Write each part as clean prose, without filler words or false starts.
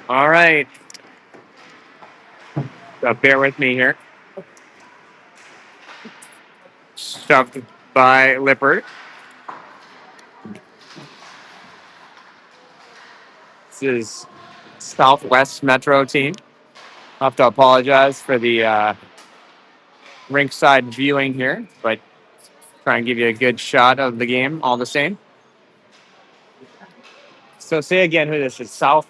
All right. So bear with me here. Shoved by Lippert. This is Southwest Metro team. I have to apologize for the rinkside viewing here, but try and give you a good shot of the game all the same. So say again who this is. South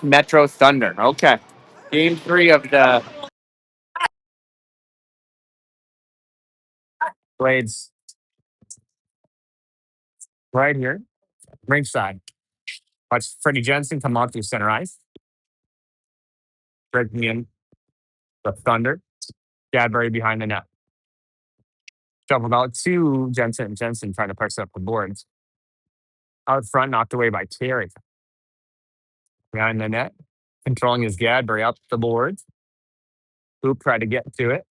Metro Thunder. Okay. Game 3 of the Blades right here. Ringside. Watch Freddie Jensen come out through center ice. Breaking in the Thunder. Gadbury behind the net. Shoveled out to Jensen. Jensen trying to press up the boards. Out front, knocked away by Terry. Behind the net. Controlling his Gadbury up the boards. Hoop tried to get to it.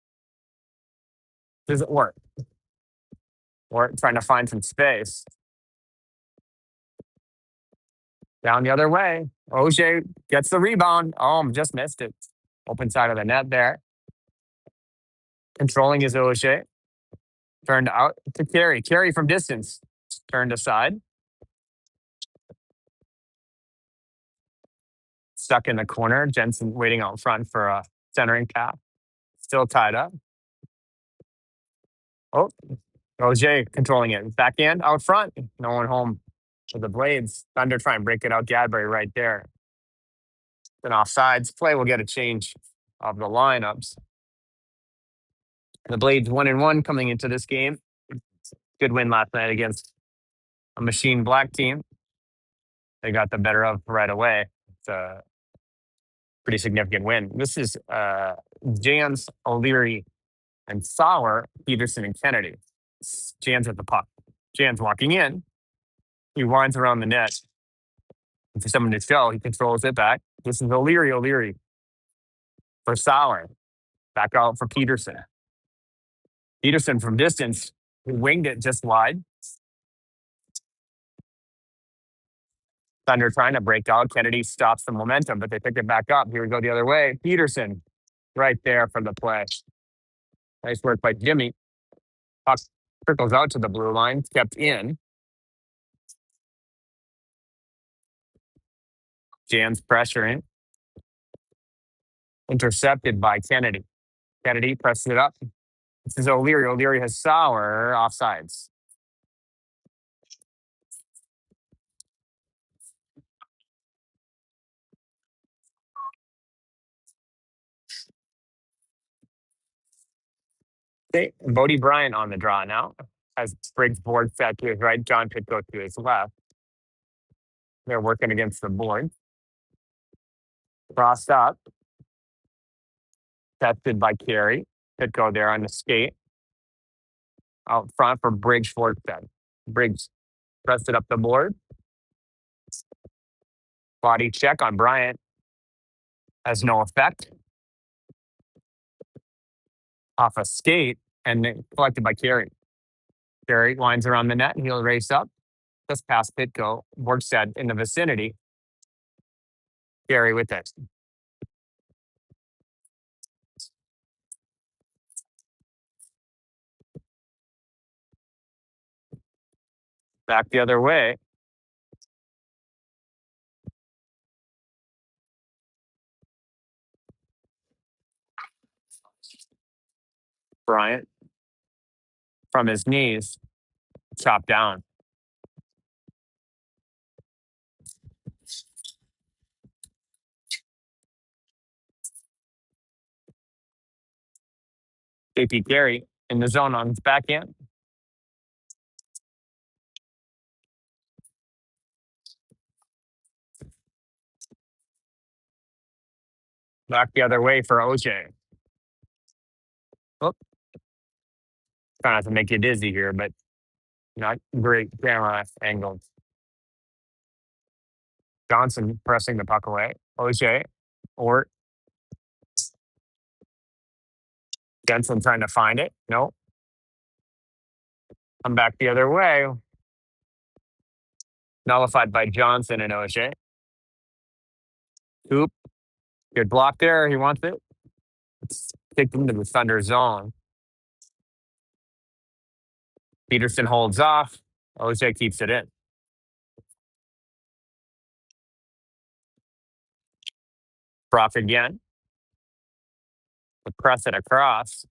Doesn't work. Or trying to find some space. Down the other way. O'Shea gets the rebound. Oh, just missed it. Open side of the net there. Controlling his O'Shea. Turned out to Carey. Carey from distance. Turned aside. Stuck in the corner. Jensen waiting out front for a centering pass. Still tied up. Oh, O'Shea controlling it. Backhand out front. No one home for the Blades. Thunder try and break it out. Gadbury right there. Then offsides. Play will get a change of the lineups. The Blades 1-1 coming into this game. Good win last night against a Machine Black team. They got the better of right away. It's a pretty significant win. This is Jans, O'Leary, and Sauer, Peterson, and Kennedy. Jan's at the puck. Jan's walking in. He winds around the net. And for someone to show, he controls it back. This is O'Leary for Sauer. Back out for Peterson. Peterson from distance, he winged it just wide. Thunder trying to break out. Kennedy stops the momentum, but they pick it back up. Here we go the other way. Peterson right there for the play. Nice work by Jimmy. Puck trickles out to the blue line, kept in. Jan's pressuring. Intercepted by Kennedy. Kennedy presses it up. This is O'Leary. O'Leary has Sauer offsides. Okay, Bodie Bryant on the draw now. Has Spriggs board set to his right. John Pitko to his left. They're working against the board. Crossed up. Tested by Carey. Pitko there on the skate. Out front for Briggs Forstead. Briggs pressed it up the board. Body check on Bryant. Has no effect. Off a skate and then collected by Carey. Carey winds around the net and he'll race up. Just past Pitko. Borgstad in the vicinity. Carey with it. Back the other way. Bryant from his knees. Chopped down. JP Carey in the zone on his backhand. Back the other way for OJ. Oh, trying not to make you dizzy here, but not great camera angles. Johnson pressing the puck away. OJ or Jensen trying to find it. No. Come back the other way. Nullified by Johnson and OJ. Oop. Good block there. He wants it. It's kicked into the Thunder zone. Peterson holds off. OJ keeps it in. Brock again. The press it across.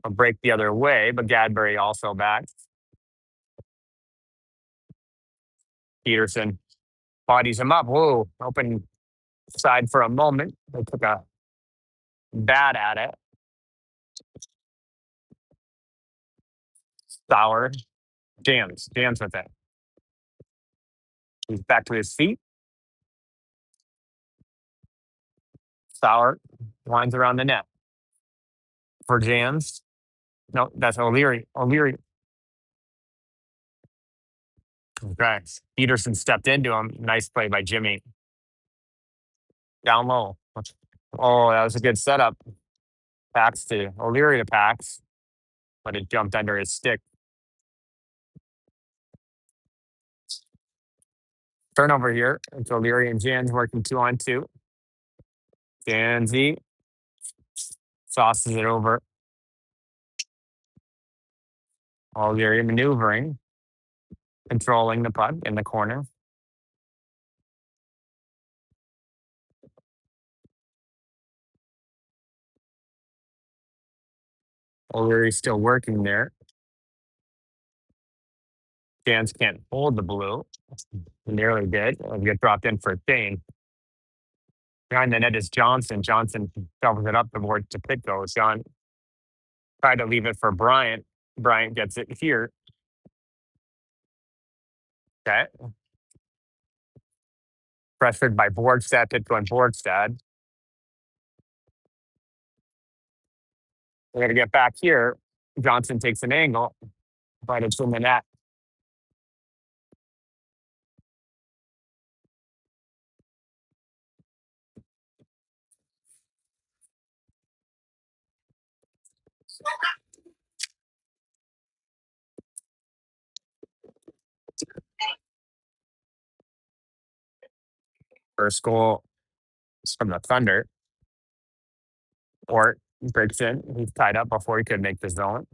A break the other way, but Gadbury also back. Peterson bodies him up. Whoa. Open side for a moment. They took a bat at it. Sauer jams with it. He's back to his feet. Sauer winds around the net for jams. No, that's O'Leary. O'Leary. Okay. Peterson stepped into him. Nice play by Jimmy. Down low. Oh, that was a good setup. Pax to O'Leary to Pax, but it jumped under his stick. Turnover here. It's O'Leary and Jans working 2-on-2. Janzi sauces it over. O'Leary maneuvering, controlling the puck in the corner. O'Leary's still working there. Jans can't hold the blue. He nearly did. It'll get dropped in for a chain. Behind the net is Johnson. Johnson shovels it up the board to Pitko. John tried to leave it for Bryant. Bryant gets it here. Okay. Pressured by Borgstad, Pitko and Borgstad. We're going to get back here. Johnson takes an angle, but it's in the net. First goal is from the Thunder. Ort breaks in. He's tied up before he could make the zone.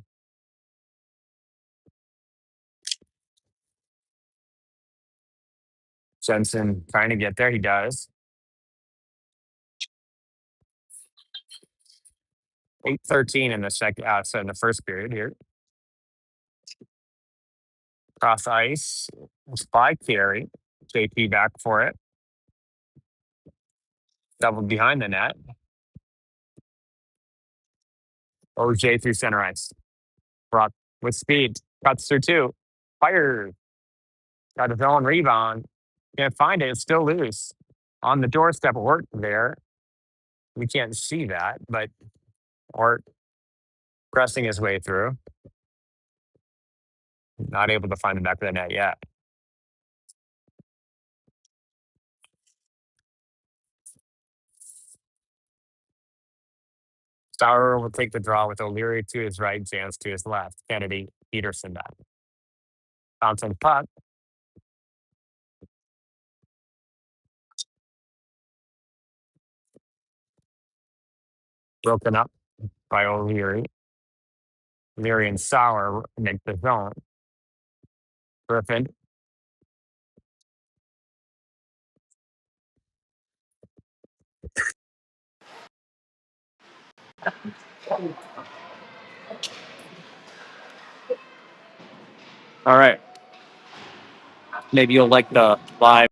Jensen trying to get there. He does. 8:13 in the second, so in the first period here. Cross ice. It's by Carey. JP back for it. Double behind the net. OJ through center ice. Brock with speed. Cuts through two. Fires. Got his own rebound. Can't find it. It's still loose. On the doorstep, Ort there. We can't see that, but Ort pressing his way through. Not able to find the back of the net yet. Sauer will take the draw with O'Leary to his right, Jans to his left. Kennedy, Peterson back. Bouncing puck. Broken up by O'Leary. Leary and Sauer make the zone. Griffin. All right. Maybe you'll like the live.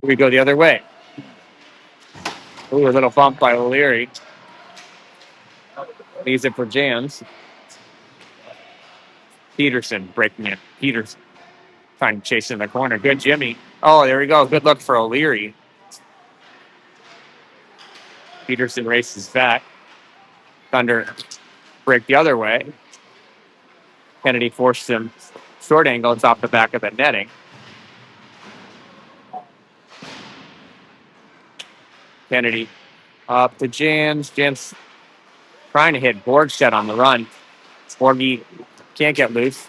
We go the other way. Ooh, a little bump by O'Leary. Leaves it for Jans. Peterson breaking it. Peterson trying to chase in the corner. Good Jimmy. Oh, there we go. Good look for O'Leary. Peterson races back. Thunder break the other way. Kennedy forced him short angle. It's off the back of the netting. Kennedy up to Jans. Jans trying to hit Borgstead on the run. Borgie can't get loose.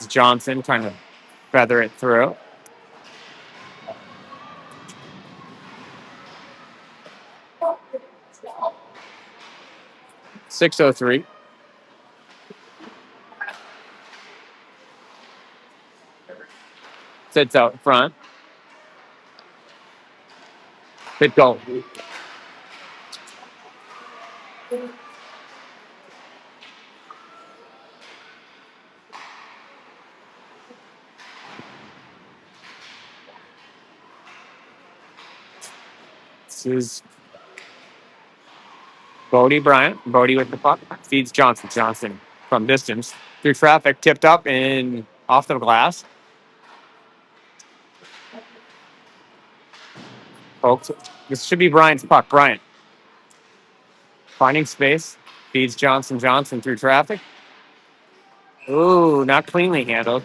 This is Johnson trying to feather it through. .603. Sits out front. Good goal. This is Bodie Bryant. Bodie with the puck. Feeds Johnson. Johnson from distance. Through traffic. Tipped up and off the glass. Folks, this should be Bryant's puck. Bryant finding space. Feeds Johnson. Johnson through traffic. Ooh, not cleanly handled.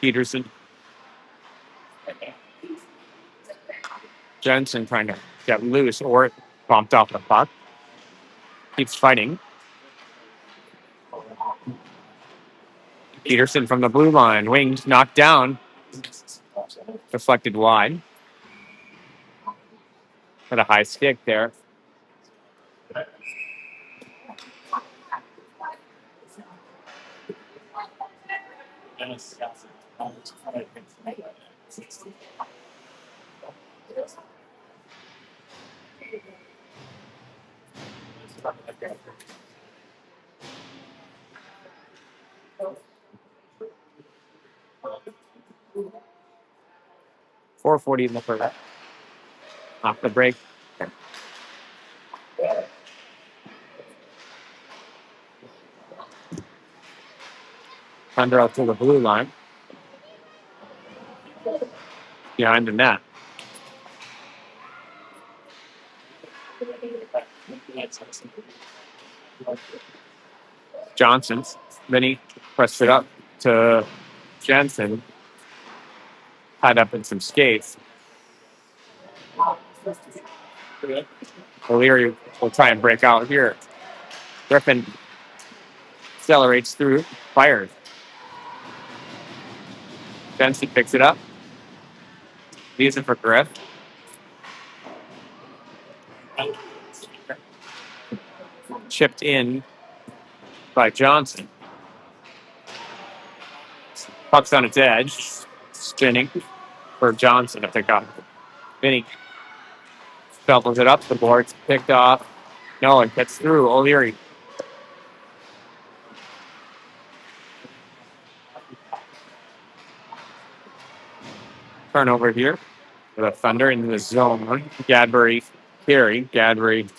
Peterson. Jensen trying to get loose or bumped off the puck. Keeps fighting. Peterson from the blue line. Winged, knocked down. Deflected wide. Got a high stick there. .440 in the first. Off the break. Thunder out to the blue line. Behind the net. Johnson. Then he pressed it up to Jensen. Tied up in some skates. O'Leary will try and break out here. Griffin accelerates through, fires. Jensen picks it up. Leaves it for Griff. Chipped in by Johnson. Puck's on its edge. Spinning for Johnson to pick up. Vinny shovels it up the boards. Picked off. No, it gets through. O'Leary. Turnover here. The Thunder into the zone. Gadbury carry. Gadbury.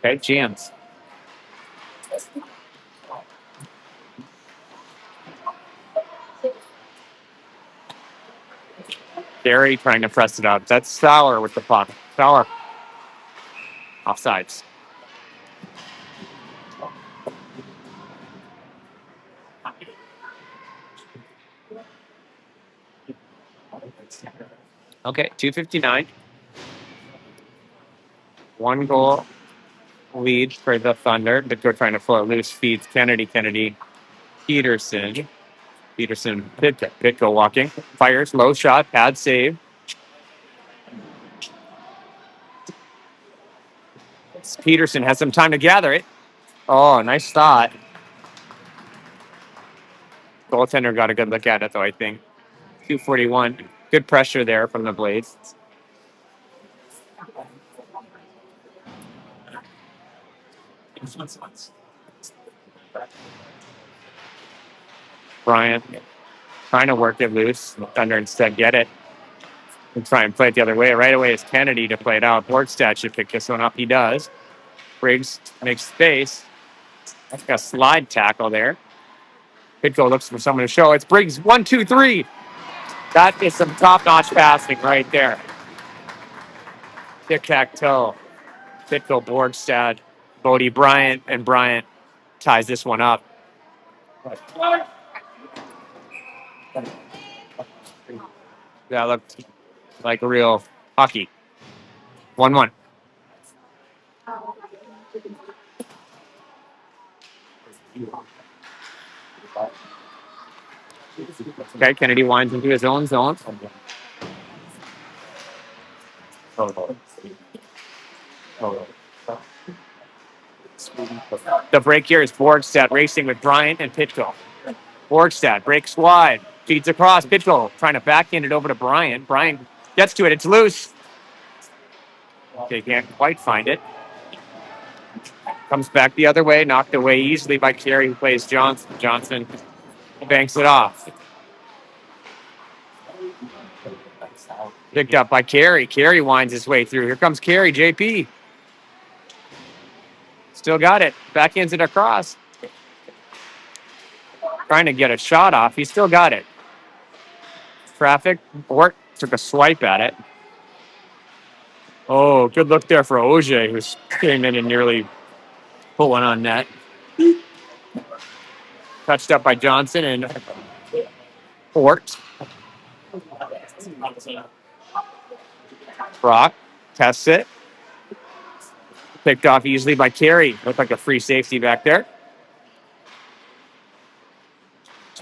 Okay, jams. Gary trying to press it out. That's Sauer with the puck. Sauer. Offsides. Okay, 2:59. One goal lead for the Thunder. Bitko trying to float loose. Feeds Kennedy. Kennedy. Peterson. Peterson. Bitko walking. Fires. Low shot. Pad save. Peterson has some time to gather it. Oh, nice thought. Goaltender got a good look at it, though, I think. 2:41. Good pressure there from the Blades. Bryant trying to work it loose. Thunder instead get it and try and play it the other way. Right away is Kennedy to play it out. Borgstad should pick this one up. He does. Briggs makes space. Got a slide tackle there. Pitko looks for someone to show. It's Briggs. 1, 2, 3. That is some top-notch passing right there. Tic-tac-toe. Pitko, Borgstad, Bodie, Bryant, and Bryant ties this one up. That looked like a real hockey. 1-1. Okay, Kennedy winds into his own zone. The break here is Borgstad racing with Bryant and Pitko. Borgstad breaks wide, feeds across. Pitko trying to backhand it over to Bryant. Bryant gets to it. It's loose. They can't quite find it. Comes back the other way, knocked away easily by Carey, who plays Johnson. Johnson banks it off. Picked up by Carey. Carey winds his way through. Here comes Carey, JP. Still got it. Backhands it across. Trying to get a shot off. He still got it. Traffic. Bort took a swipe at it. Oh, good look there for Auger, who came in and nearly put one on net. Touched up by Johnson and Bort. Brock tests it. Picked off easily by Carey. Looked like a free safety back there.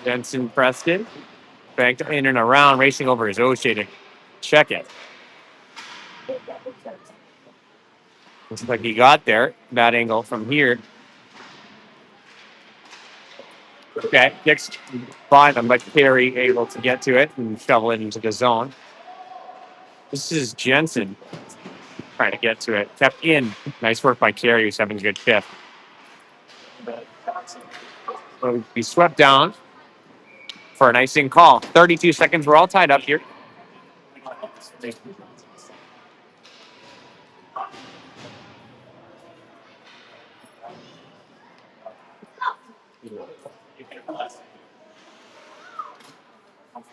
Jensen Preston banked in and around, racing over his O'Shea to check it. Looks like he got there. Bad angle from here. Okay, kicks by them, but Carey able to get to it and shovel it into the zone. This is Jensen trying to get to it. Kept in. Nice work by Carey, who's having a good shift. Will be swept down for an icing call. 32 seconds. We're all tied up here.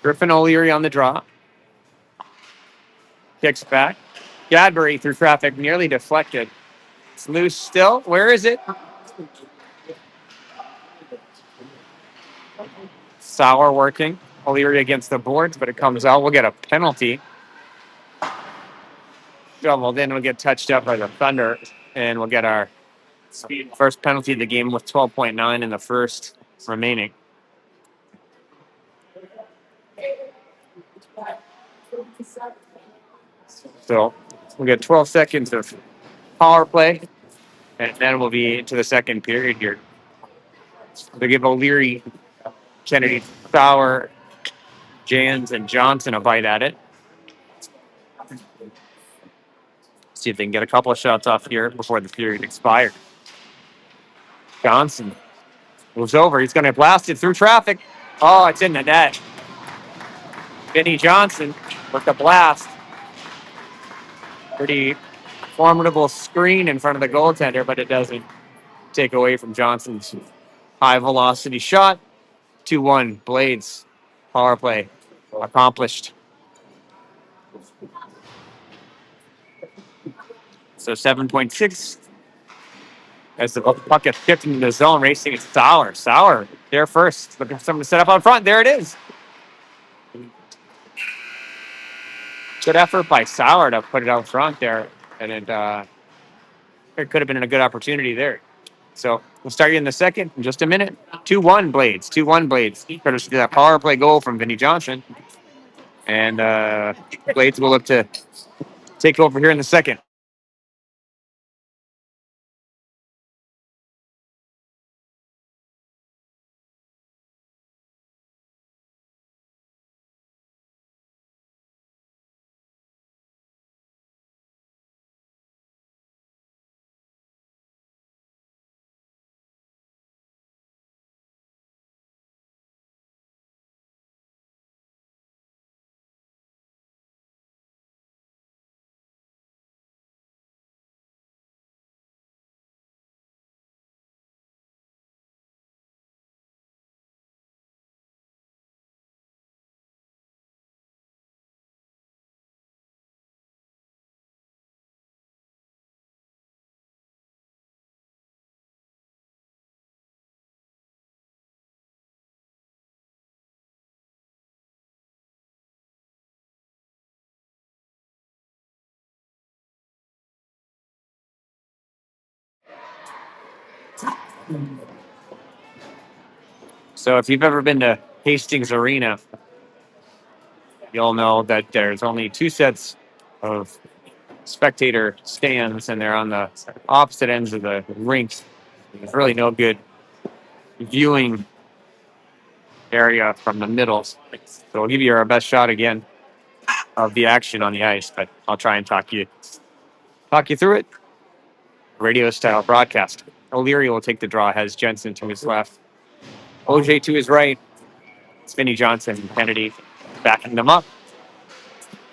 Griffin O'Leary on the draw. Kicks back. Gadbury through traffic, nearly deflected. It's loose still. Where is it? Sauer working. O'Leary against the boards, but it comes out. We'll get a penalty. Well, then we'll get touched up by the Thunder, and we'll get our first penalty of the game with 12.9 in the first remaining. So we'll get 12 seconds of power play, and then we'll be into the second period here. They give O'Leary, Kennedy, Sauer, Jans, and Johnson a bite at it. See if they can get a couple of shots off here before the period expires. Johnson moves over. He's going to blast it through traffic. Oh, it's in the net. Vinny Johnson with the blast. Pretty formidable screen in front of the goaltender, but it doesn't take away from Johnson's high velocity shot. 2-1 Blades. Power play accomplished. So 7.6 as the puck gets kicked into the zone, racing it's Sauer. Sauer there first. Looking for someone to set up out front. There it is. Good effort by Sauer to put it out front there. And it could have been a good opportunity there. So we'll start you in the second in just a minute. 2-1 Blades. 2-1 Blades. Courtesy of that power play goal from Vinny Johnson. And Blades will look to take over here in the second. So if you've ever been to Hastings Arena, you'll know that there's only two sets of spectator stands, and they're on the opposite ends of the rinks. There's really no good viewing area from the middle. So we'll give you our best shot again of the action on the ice, but I'll try and talk you through it. Radio style broadcast. O'Leary will take the draw, has Jensen to his left. OJ to his right. Vinny Johnson and Kennedy backing them up.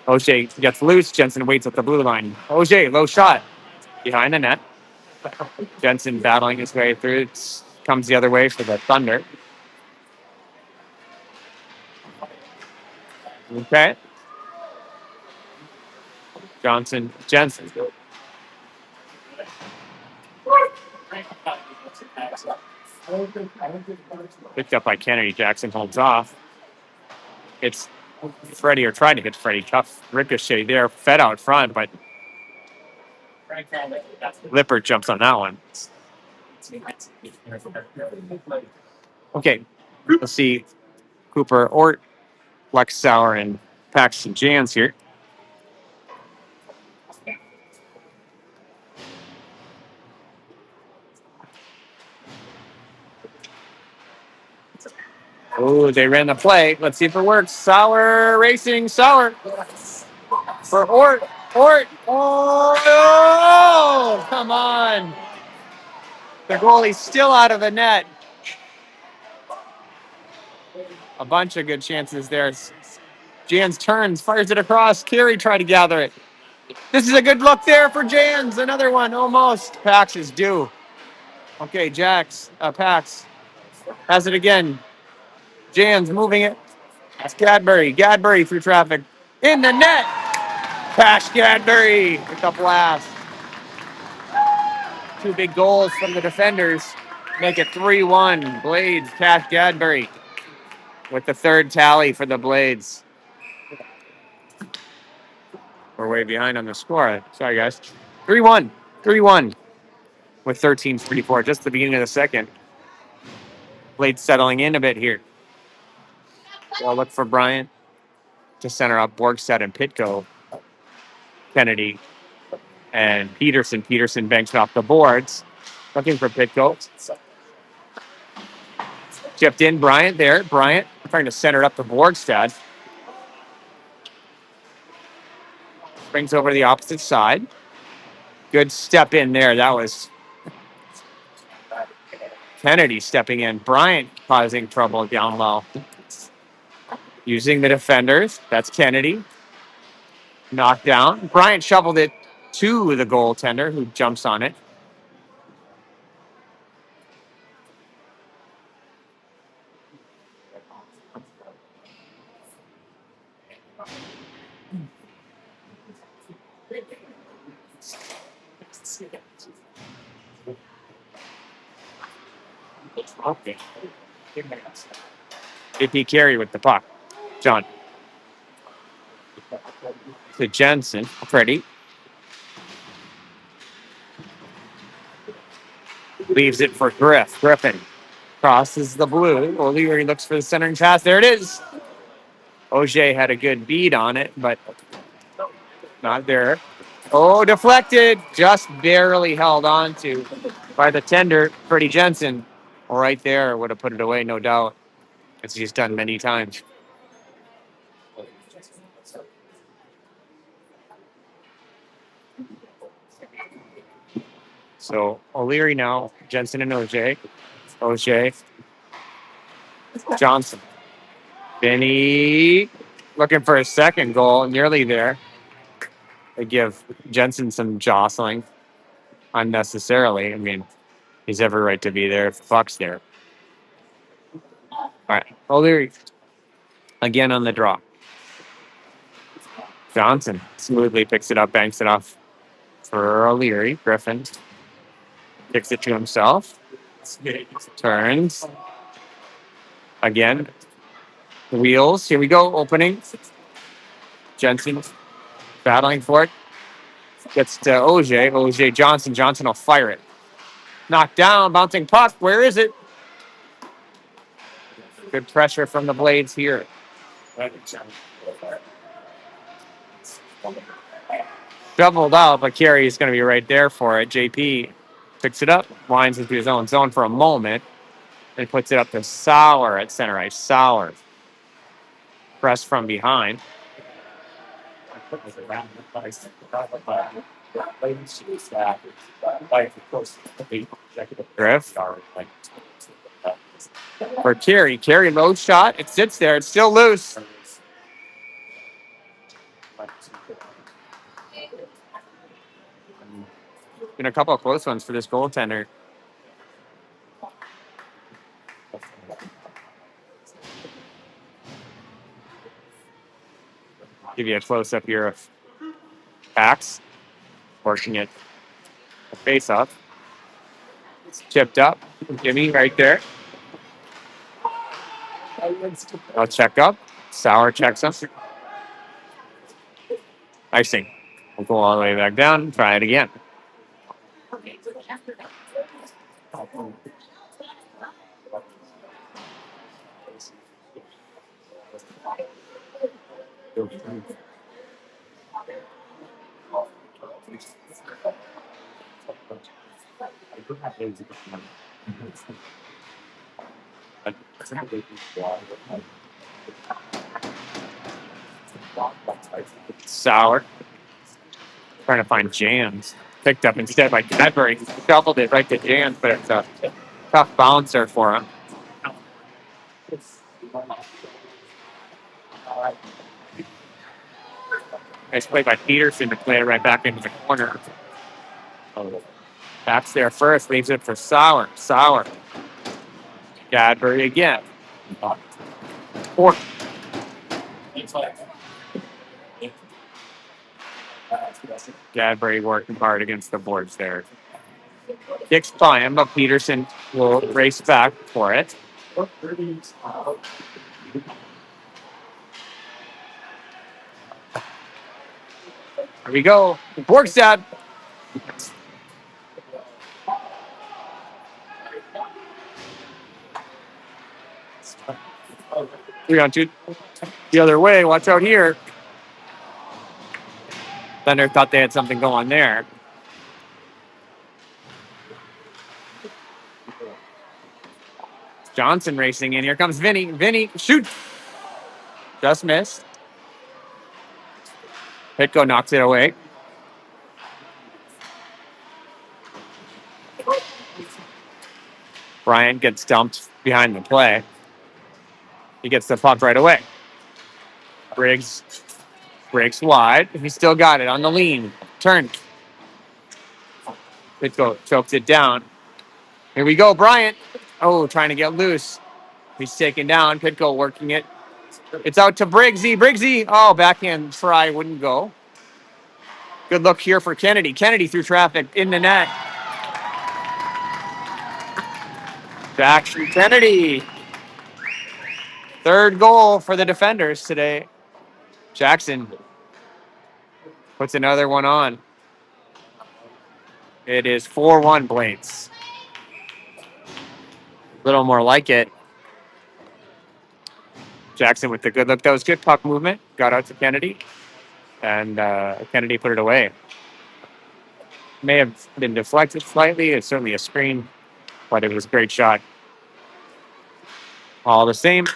OJ gets loose. Jensen waits at the blue line. OJ, low shot. Behind the net. Jensen battling his way through. Comes the other way for the Thunder. Okay. Jensen. Picked up by Kennedy. Jackson holds off. It's Freddie, or tried to hit Freddie. Tough ricochet there. Fed out front, but Lippert jumps on that one. Okay. Let's see. Cooper, Ort, Lex Sauer, and Paxton Jans here. Oh, they ran the play. Let's see if it works. Sauer racing. Sauer for Ort. Ort. Oh, come on. The goalie's still out of the net. A bunch of good chances there. Jans turns, fires it across. Carey tried to gather it. This is a good look there for Jans. Another one, almost. Pax is due. Okay, Pax has it again. Jans moving it. That's Gadbury. Gadbury through traffic. In the net. Pash Gadbury with the blast. Two big goals from the defenders. Make it 3-1. Blades, Cash Gadbury with the third tally for the Blades. We're way behind on the score. Sorry, guys. 3-1. 3-1 with 13:34. Just the beginning of the second. Blades settling in a bit here. So I'll look for Bryant to center up Borgstad and Pitko. Kennedy and Peterson. Peterson banks off the boards. Looking for Pitko. Chipped in Bryant there. Bryant trying to center it up to Borgstad. Brings over to the opposite side. Good step in there. That was Kennedy stepping in. Bryant causing trouble down low. Using the defenders. That's Kennedy. Knocked down. Bryant shoveled it to the goaltender, who jumps on it. Okay. AP Carey with the puck. John. To Jensen. Freddie. Leaves it for Griffin. Crosses the blue. O'Leary looks for the centering pass. There it is. OJ had a good bead on it, but not there. Oh, deflected. Just barely held on to by the tender, Freddie Jensen. Right there would have put it away, no doubt, as he's done many times. So O'Leary now, Jensen and OJ. OJ. Johnson. Benny looking for a second goal, nearly there. They give Jensen some jostling unnecessarily. I mean, he's every right to be there if the puck's there. All right. O'Leary again on the draw. Johnson smoothly picks it up, banks it off for O'Leary. Griffin kicks it to himself. Turns. Again. Wheels. Here we go. Opening. Jensen battling for it. Gets to OJ. OJ Johnson. Johnson will fire it. Knocked down, bouncing puck. Where is it? Good pressure from the Blades here. Shoveled out, but Carey is going to be right there for it. JP picks it up, winds into his own zone for a moment, and puts it up to Sauer at center ice. Sauer press from behind. Griff for Carey. Carey low shot. It sits there. It's still loose. Been a couple of close ones for this goaltender. Give you a close up here of Pax working it face off. It's chipped up. Jimmy right there. I'll check up. Sauer checks him. Icing. We'll go all the way back down. Try it again. Sauer trying to find Jams. Picked up instead by Cadbury. He shuffled it right to Jams, but it's a tough bouncer for him. Nice play by Peterson to play it right back into the corner. Backs there first, leaves it for Sauer. Sauer. Cadbury again. Four. Cadbury working hard against the boards there. Kicks by him, but Peterson will race back for it. Here we go. Borgstad. 3-on-2. The other way. Watch out here. Thunder thought they had something going there. Johnson racing in. Here comes Vinny. Vinny, shoot. Just missed. Pitko knocks it away. Bryant gets dumped behind the play. He gets the puck right away. Briggs breaks wide. He still got it on the lean. Turn. Pitko chokes it down. Here we go, Bryant. Oh, trying to get loose. He's taken down. Pitko working it. It's out to Briggsy. Briggsy. Oh, backhand try wouldn't go. Good look here for Kennedy. Kennedy through traffic in the net. Jackson Kennedy. Third goal for the defenders today. Jackson puts another one on. It is 4-1 Blades. A little more like it. Jackson with the good look. That was good puck movement. Got out to Kennedy. And Kennedy put it away. May have been deflected slightly. It's certainly a screen, but it was a great shot. All the same,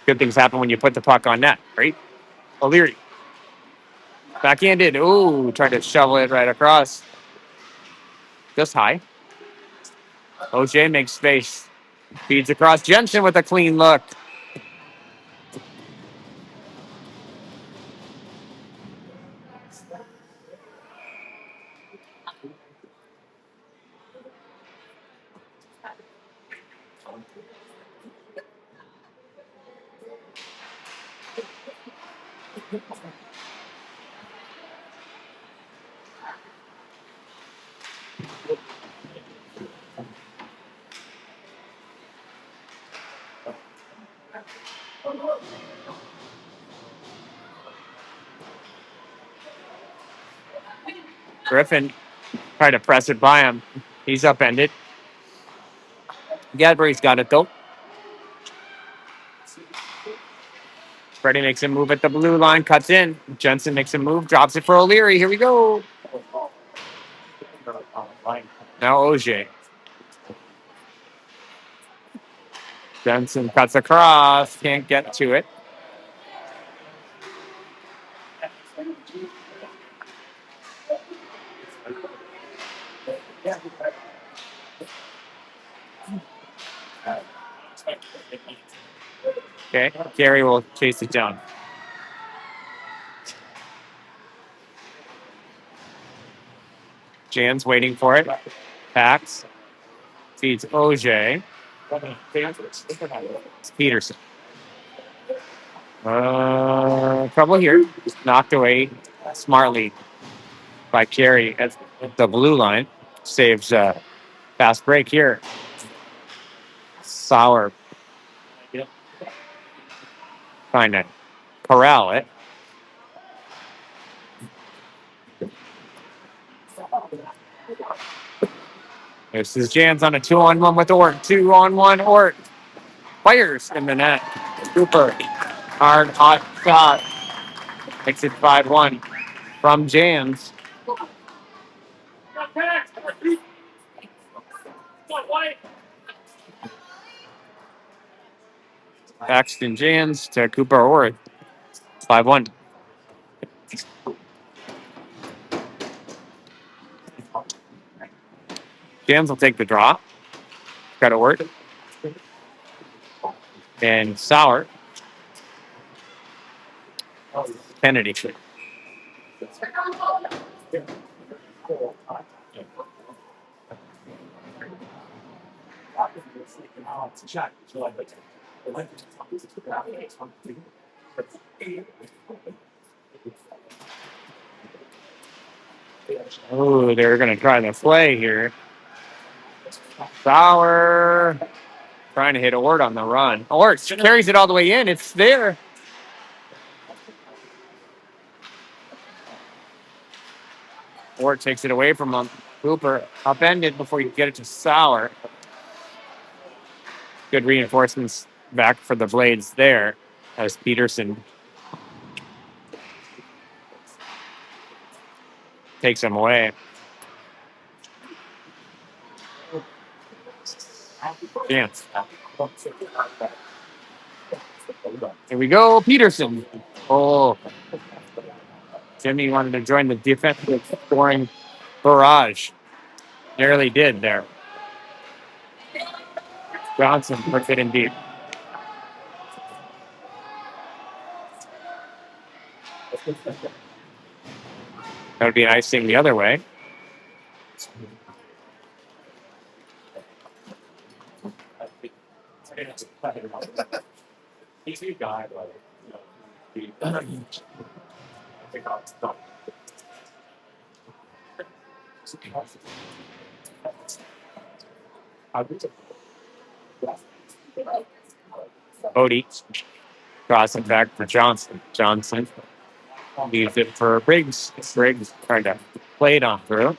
good things happen when you put the puck on net, right? O'Leary. Backhanded. Ooh, tried to shovel it right across. Just high. OJ makes space. Feeds across. Jensen with a clean look. Griffin tried to press it by him. He's upended. Gadbury's got it though. Freddie makes a move at the blue line, cuts in. Jensen makes a move, drops it for O'Leary. Here we go. Now Ogier. Jensen cuts across, can't get to it. Okay, Gary will chase it down. Jan's waiting for it. Packs. Feeds Ogier. It's Peterson. Trouble here. Knocked away smartly by Carey at the blue line. Saves fast break here. Sauer trying to corral it. This is Jan's on a 2-on-1 with Ort. 2-on-1 Ort. Fires in the net. Cooper. Hard, hot shot. Makes it 5-1 from Jan's. Paxton Jans to Cooper Ort. 5-1. Jans will take the draw. Got Ort. And Sauer. Kennedy. Oh, they're going to try the play here. Sauer trying to hit Ort on the run. Ort carries it all the way in. It's there. Ort takes it away from him. Cooper upended before you get it to Sauer. Good reinforcements back for the Blades there as Peterson takes him away. Chance. Here we go, Peterson. Oh, Jimmy wanted to join the defensive scoring barrage. Nearly did there. Johnson puts it in deep. That would be an icing the other way. Odie crossing back for Johnson. Johnson leaves it for Briggs. Briggs trying to play it on through.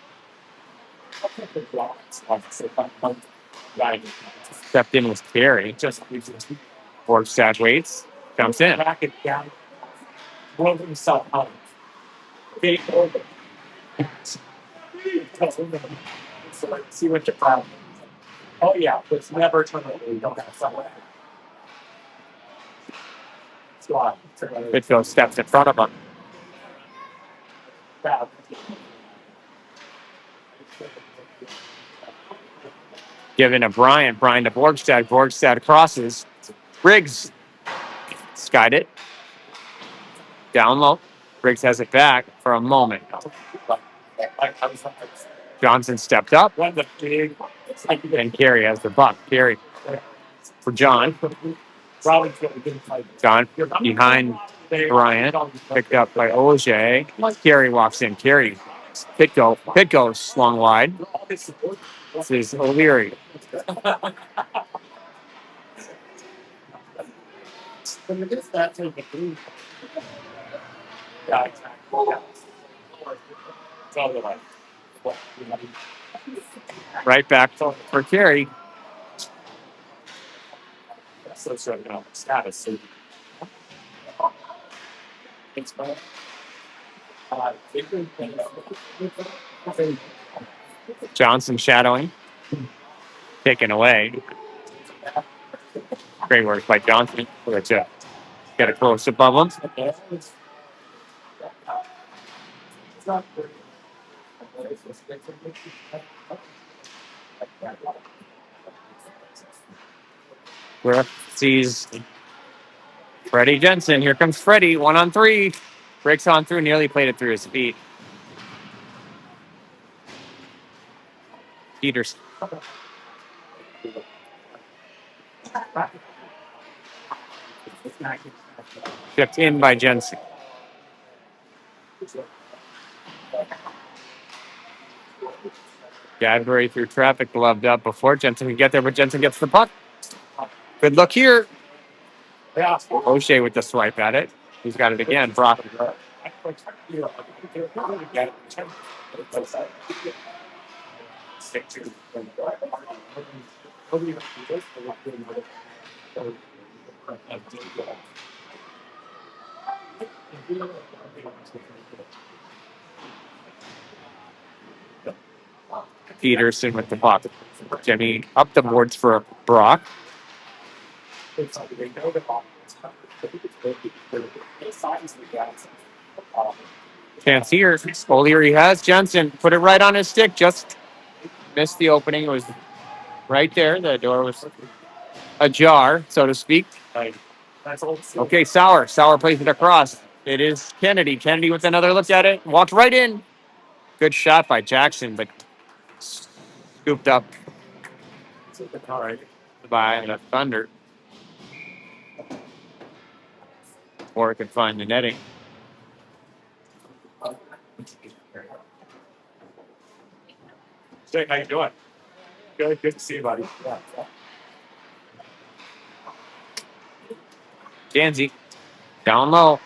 Stepped in with Carey. Borgstad waits. Jumps in. See what your problem is. Oh, yeah. It's never turn over. You don't have someone. Midfield steps in front of him. Giving to Brian. Brian to Borgstad. Borgstad crosses. Briggs skied it. Down low. Briggs has it back for a moment. Johnson stepped up. And Carey has the buck. Carey for John. John behind Brian. Picked up by Ogier. Carey walks in. Carey. Pitko slung wide. This is O'Leary. Right back for Carey. Johnson shadowing, taken away. Great work by Johnson. Let's get a close up of him. Ref sees Freddie Jensen. Here comes Freddie. 1-on-3. Breaks on through. Nearly played it through his feet. Peters. Tipped in by Jensen. Gadbury through traffic, gloved up before Jensen can get there, but Jensen gets the puck. Good look here. O'Shea with the swipe at it. He's got it again. Brock. Peterson with the puck. Jimmy up the boards for Brock. Chance here. O'Leary has Jensen. Put it right on his stick. Just missed the opening. It was right there. The door was ajar, so to speak. Okay, Sauer. Sauer plays it across. It is Kennedy. Kennedy with another look at it. Walked right in. Good shot by Jackson, but scooped up by the Thunder. Or it could find the netting. Jake, how you doing? Good to see you, buddy. Gansey. Down low.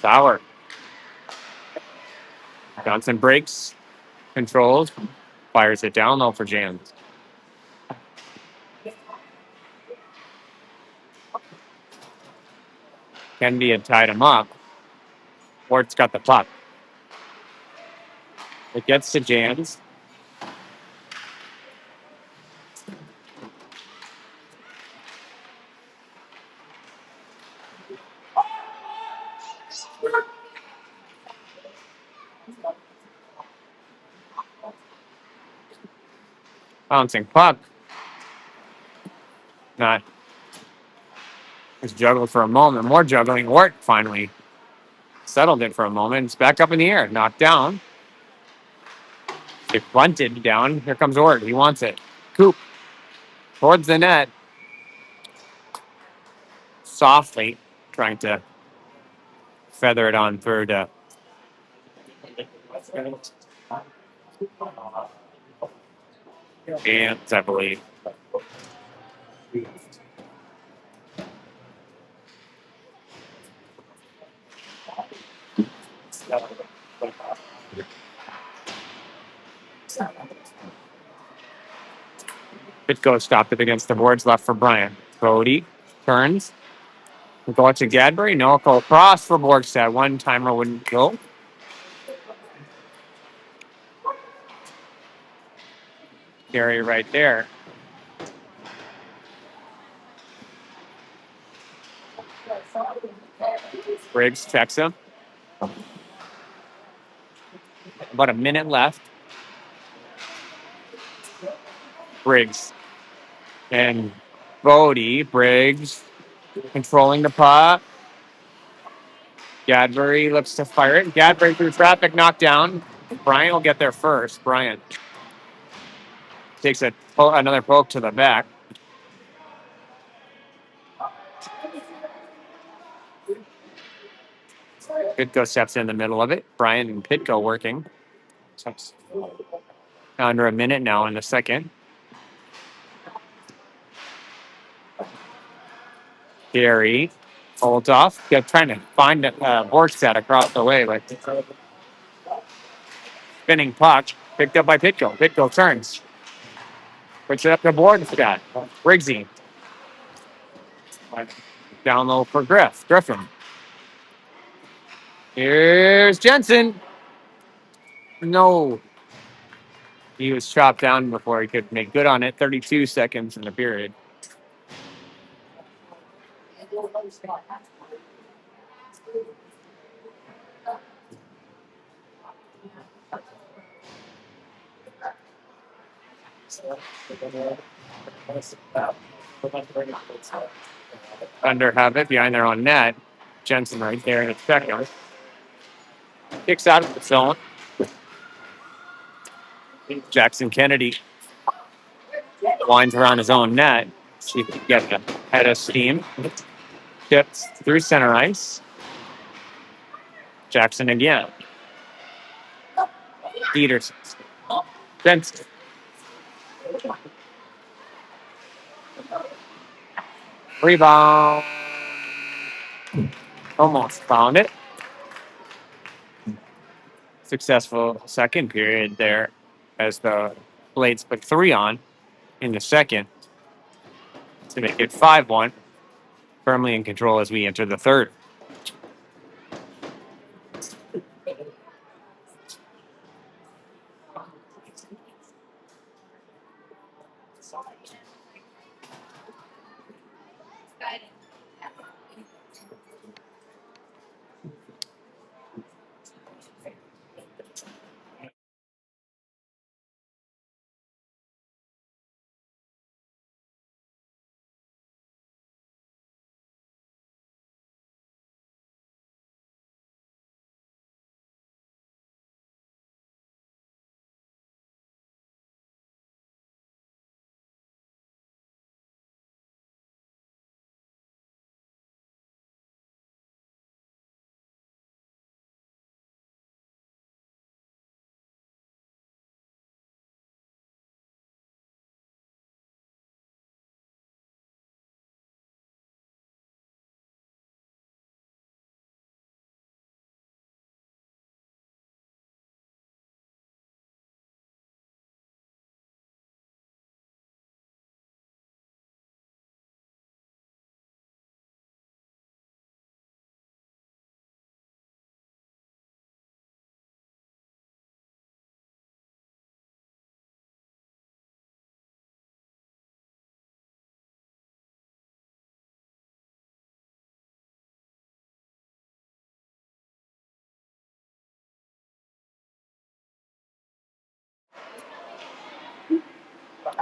Sauer. Johnson breaks. Controls. Fires it down low for Jans. Kennedy had tied him up. Wart's got the puck. It gets to Jans. Bouncing puck. Not. Was juggled for a moment. More juggling. Wart finally settled it for a moment. It's back up in the air. Knocked down. They bunted down. Here comes Ort. He wants it. Coop. Towards the net. Softly. Trying to feather it on through to Ants, I believe. Bitko stopped it against the boards, left for Bryant. Cody turns. We'll go to Gadbury. No, go across for Borgstad. One timer wouldn't go. Carry right there. Briggs checks him. About a minute left. Briggs and Bodie. Briggs controlling the puck. Gadbury looks to fire it. Gadbury through traffic, knocked down. Bryant will get there first. Bryant takes another poke to the back. Pitko steps in the middle of it. Bryant and Pitko working. Under a minute now in the second. Gary holds off. Kept trying to find Borgstad across the way, but spinning puck picked up by Pitko. Pitko turns. Puts it up the board, Scott. Briggsy. Down low for Griffin. Here's Jensen. No. He was chopped down before he could make good on it. 32 seconds in the period. Thunder have it behind their own net. Jensen right there in the second. Kicks out of the zone. Jackson Kennedy winds around his own net. See if he can get the head of steam. Tips through center ice. Jackson again. Peterson. Jensen. Rebound. Almost found it. Successful second period there as the Blades put 3 on in the second to make it 5-1. Firmly in control as we enter the third.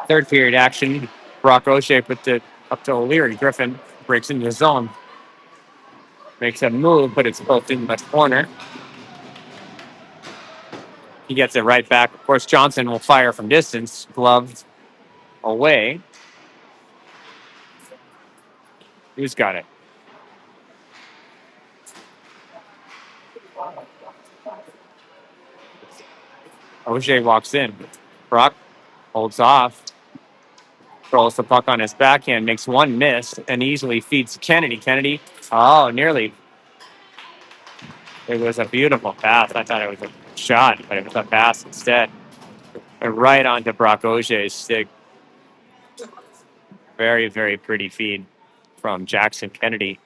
Third period action. Brock O'Shea puts it up to O'Leary. Griffin breaks into the zone. Makes a move, but it's both in the corner. He gets it right back. Of course, Johnson will fire from distance. Gloved away. Who's got it? O'Shea walks in. Brock holds off. Throws the puck on his backhand. Makes one miss and easily feeds Kennedy. Kennedy, oh, nearly. It was a beautiful pass. I thought it was a shot, but it was a pass instead. And right onto Brock O'Shea's stick. Very, very pretty feed from Jackson Kennedy.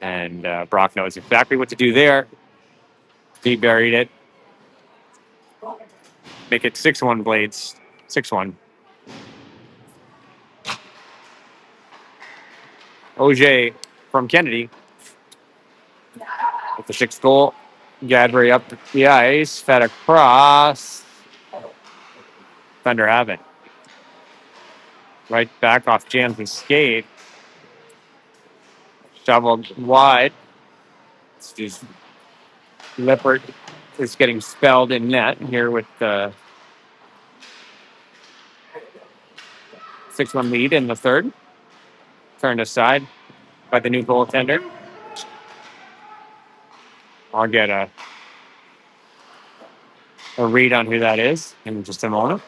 And Brock knows exactly what to do there. He buried it. Make it 6-1 Blades. 6-1. Auger from Kennedy with the sixth goal. Gadbury up the ice. Fed across. Thunder have it. Right back off Jansen's skate. Shoveled wide. Lippert is getting spelled in net here with the 6-1 lead in the third. Turned aside by the new goaltender. I'll get a read on who that is in just a moment.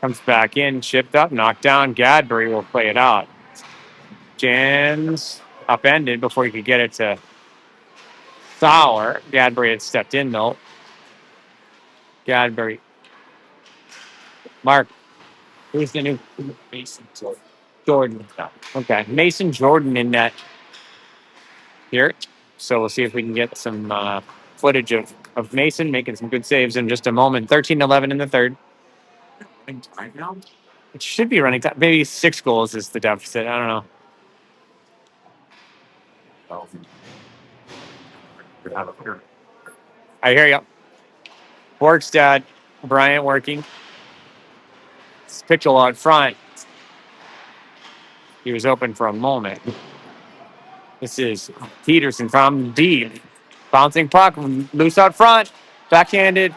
Comes back in, chipped up, knocked down. Gadbury will play it out. Jans upended before he could get it to Sauer. Gadbury had stepped in, though. Gadbury Mark, who's the new Mason Jordan? Okay, Mason Jordan in net here. So we'll see if we can get some footage of Mason making some good saves in just a moment. 13-11 in the third. time now. It should be running time. Maybe 6 goals is the deficit. I don't know. Oh, we have it here. I hear you. Borgstad, Bryant working. Pitchell out front. He was open for a moment. This is Peterson from deep. Bouncing puck, loose out front. Backhanded.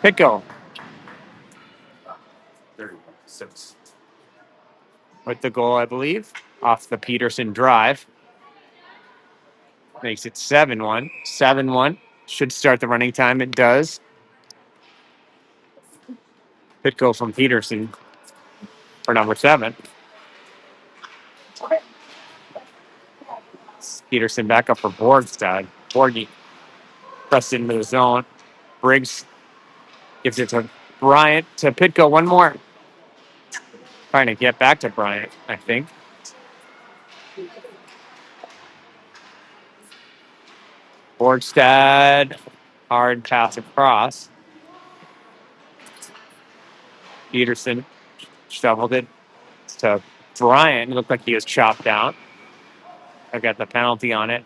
Pitko 36. with the goal, I believe, off the Peterson drive. Makes it 7-1. 7-1. Should start the running time. It does. Pitko from Peterson for number 7. Peterson back up for Borgstad. Borgie pressed into the zone. Briggs gives it to Bryant. To Pitko. One more. Trying to get back to Bryant, I think. Borgstad. Hard pass across. Peterson shoveled it to Bryant. It looked like he was chopped down. I got the penalty on it.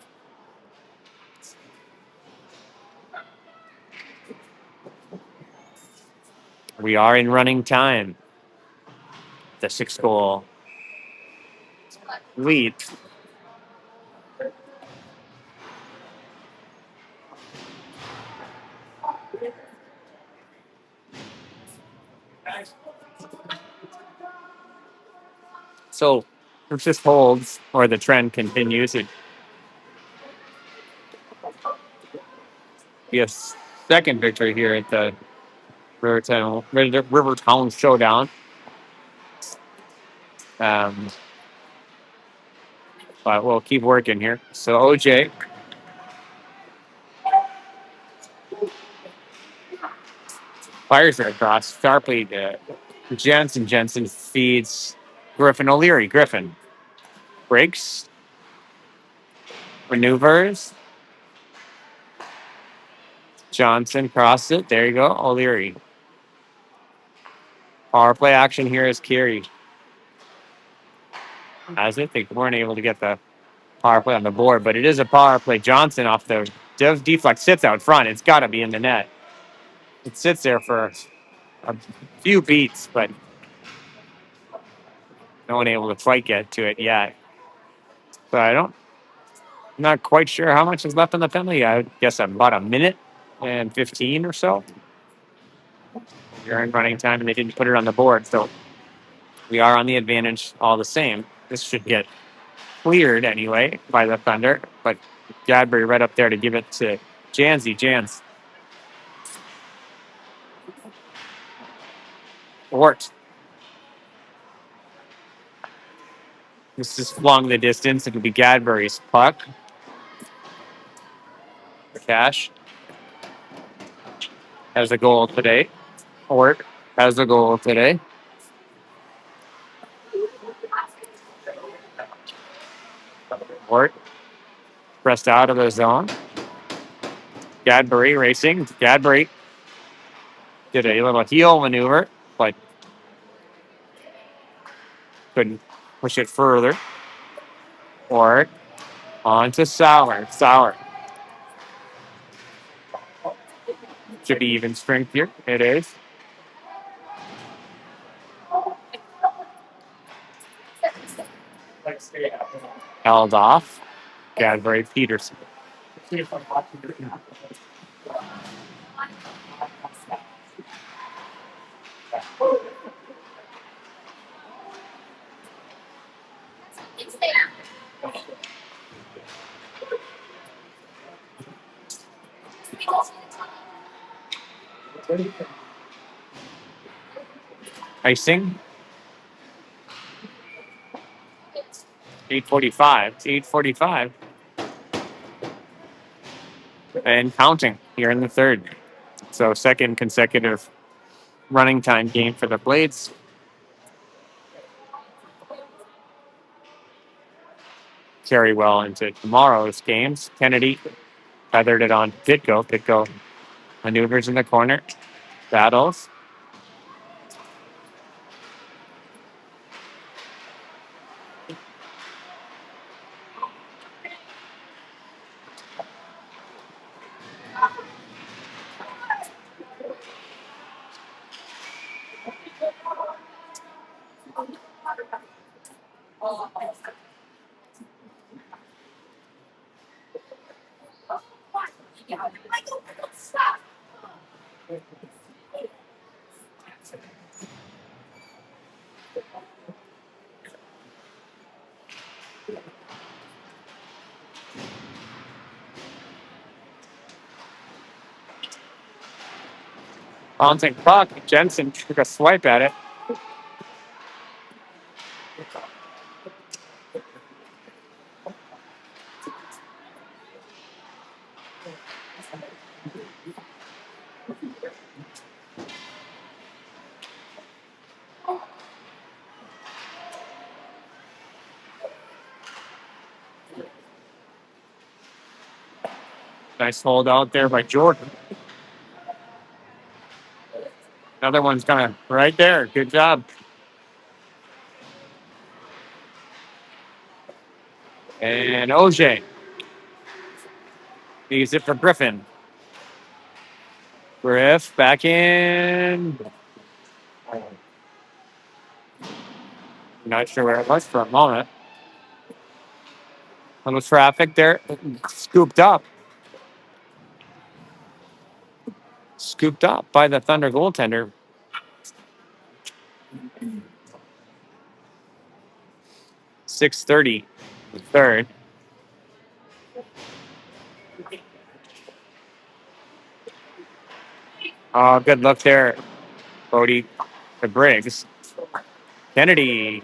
We are in running time. The 6-goal lead. So if this holds or the trend continues, it'd be a second victory here at the Rivertown Showdown. Um, but we'll keep working here. So OJ fires it across sharply to Jensen. Jensen feeds Griffin O'Leary. Griffin breaks, maneuvers. Johnson crosses it. There you go. O'Leary. Power play action here is Carey. As it, they weren't able to get the power play on the board, but it is a power play. Johnson off the deflect sits out front. It's got to be in the net. It sits there for a few beats, but no one able to quite get to it yet. So I'm not quite sure how much is left on the penalty. I guess about a minute and 15 or so. You're in running time, and they didn't put it on the board, so we are on the advantage all the same. This should get cleared anyway by the Thunder, but Gadbury right up there to give it to Jansy. Jans. Ort. This is flung the distance. It'll be Gadbury's puck. Cash has a goal today. Ort has a goal today. Ort pressed out of the zone. Gadbury racing. Gadbury did a little heel maneuver, but couldn't push it further. Ort on to Sauer. Sauer. Should be even strength here. It is. Held off. Gadbury Peterson. Icing. 8:45. It's 8:45. And counting here in the third. So second consecutive running time game for the Blades. Carry well into tomorrow's games. Kennedy feathered it on Pitko. Pitko maneuvers in the corner, battles. Bouncing puck. Jensen took a swipe at it. Nice hold out there by Jordan. Another one's kind of right there. Good job. And OJ leaves it for Griffin. Griff back in. Not sure where it was for a moment. Little traffic there. Scooped up. Scooped up by the Thunder goaltender. 6:30, third. Oh, good look there. Bodie to Briggs. Kennedy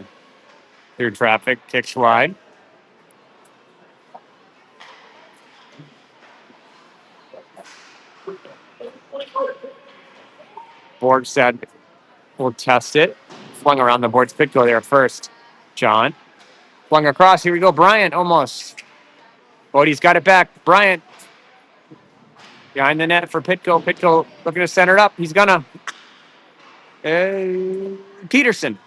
through traffic, kicks wide. Borg said we'll test it. Flung around the boards. Pitko there first. John. Flung across. Here we go. Bryant almost. Bodie's got it back. Bryant behind the net for Pitko. Pitko looking to center it up. He's gonna. Peterson.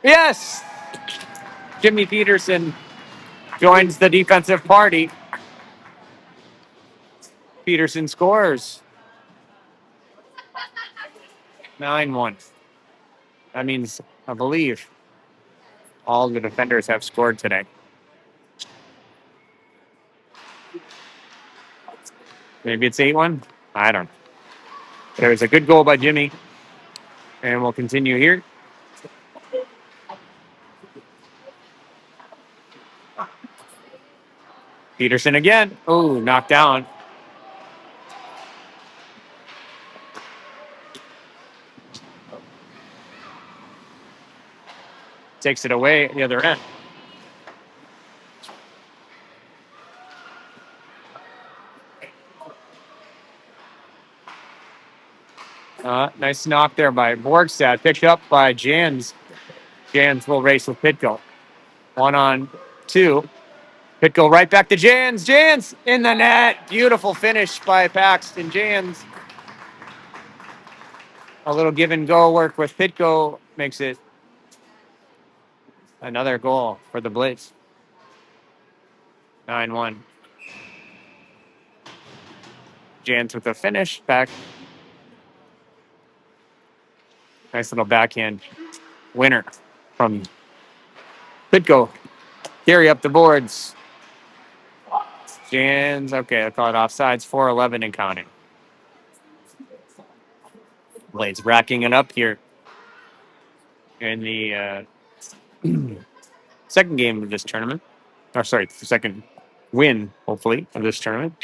Yes! Jimmy Peterson joins the defensive party. Peterson scores. 9-1. That means, I believe, all the defenders have scored today. Maybe it's 8-1. I don't know. There was a good goal by Jimmy. And we'll continue here. Peterson again. Oh, knocked down. Takes it away at the other end. Nice knock there by Borgstad. Picked up by Jans. Jans will race with Pitko. 1-on-2. Pitko right back to Jans. Jans in the net. Beautiful finish by Paxton Jans. A little give and go work with Pitko makes it another goal for the Blades. 9-1. Jans with a finish back. Nice little backhand winner from Pitko. Carry up the boards. Jans, okay, I call it offsides. 4-11 and counting. Blades racking it up here in the second game of this tournament. Or sorry, the second win, hopefully, of this tournament.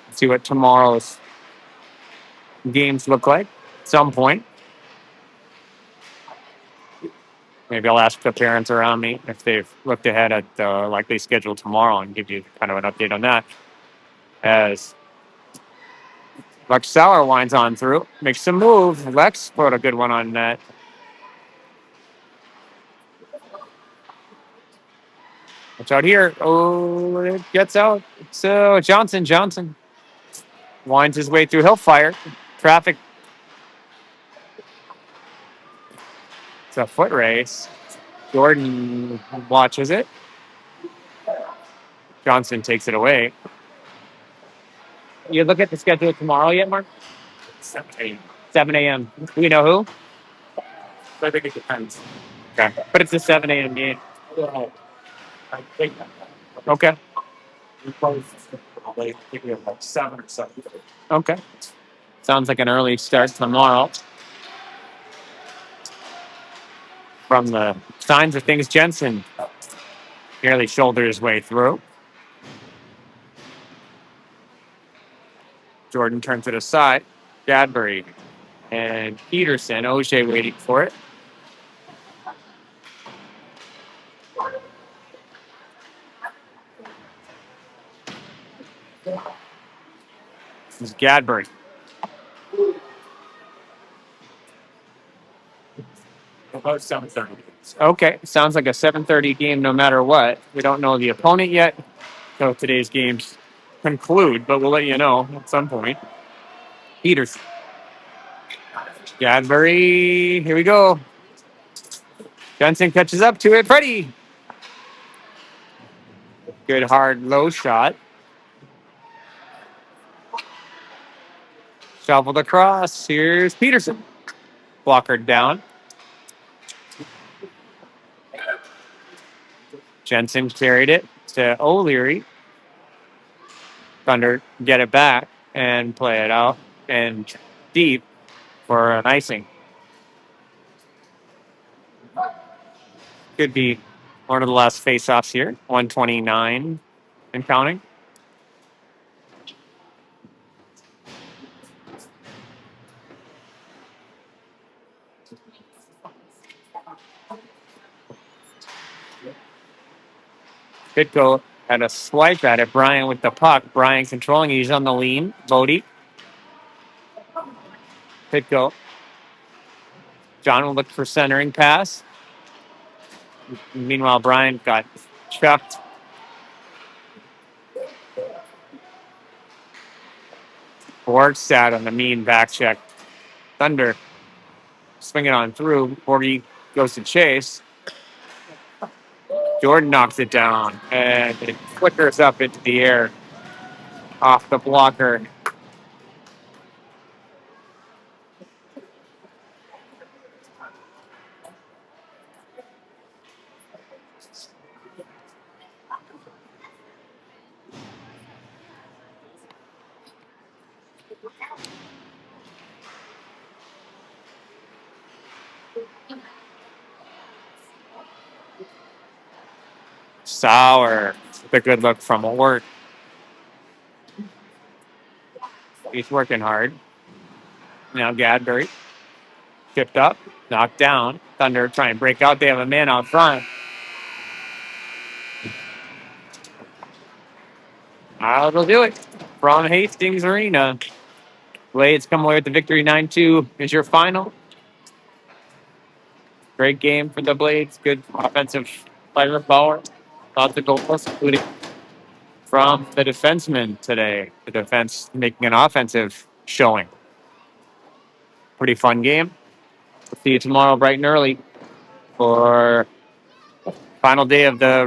Let's see what tomorrow's games look like at some point. Maybe I'll ask the parents around me if they've looked ahead at the likely schedule tomorrow and give you kind of an update on that. As Lex Sauer winds on through, makes some move. Lex put a good one on net. Watch out here. Oh, it gets out. So Johnson winds his way through. He'll fire. Traffic. It's a foot race. Jordan watches it. Johnson takes it away. You look at the schedule tomorrow yet, Mark? 7 a.m. 7 a.m. Do we know who? I think it depends. Okay. But it's a 7 a.m. game. Well, I think Okay. we probably like maybe like 7 or 7. Okay. Sounds like an early start tomorrow. From the signs of things, Jensen nearly shouldered his way through. Jordan turns it aside. Gadbury and Peterson. O'Shea waiting for it. This is Gadbury. About 7:30. Okay. Sounds like a 7:30 game no matter what. We don't know the opponent yet. So today's games conclude, but we'll let you know at some point. Peterson. Gadbury. Here we go. Jensen catches up to it. Freddie. Good hard low shot. Shoveled across. Here's Peterson. Blocker down. Jensen carried it to O'Leary. Thunder get it back and play it out and deep for an icing. Could be one of the last face-offs here. 129 and counting. Pitko had a swipe at it. Brian with the puck. Brian controlling it. He's on the lean. Bodie. Pitko. John will look for centering pass. Meanwhile, Brian got chucked. Borgstad on the mean back check. Thunder swinging on through. Borgie goes to chase. Jordan knocks it down, and it flickers up into the air off the blocker. Sauer with a good look from Ort. He's working hard. Now Gadbury tipped up, knocked down. Thunder trying to break out. They have a man out front. That'll do it from Hastings Arena. Blades come away with the victory. 9-2 is your final. Great game for the Blades. Good offensive firepower. Lots of goals, including from the defenseman today. The defense making an offensive showing. Pretty fun game. We'll see you tomorrow bright and early for final day of the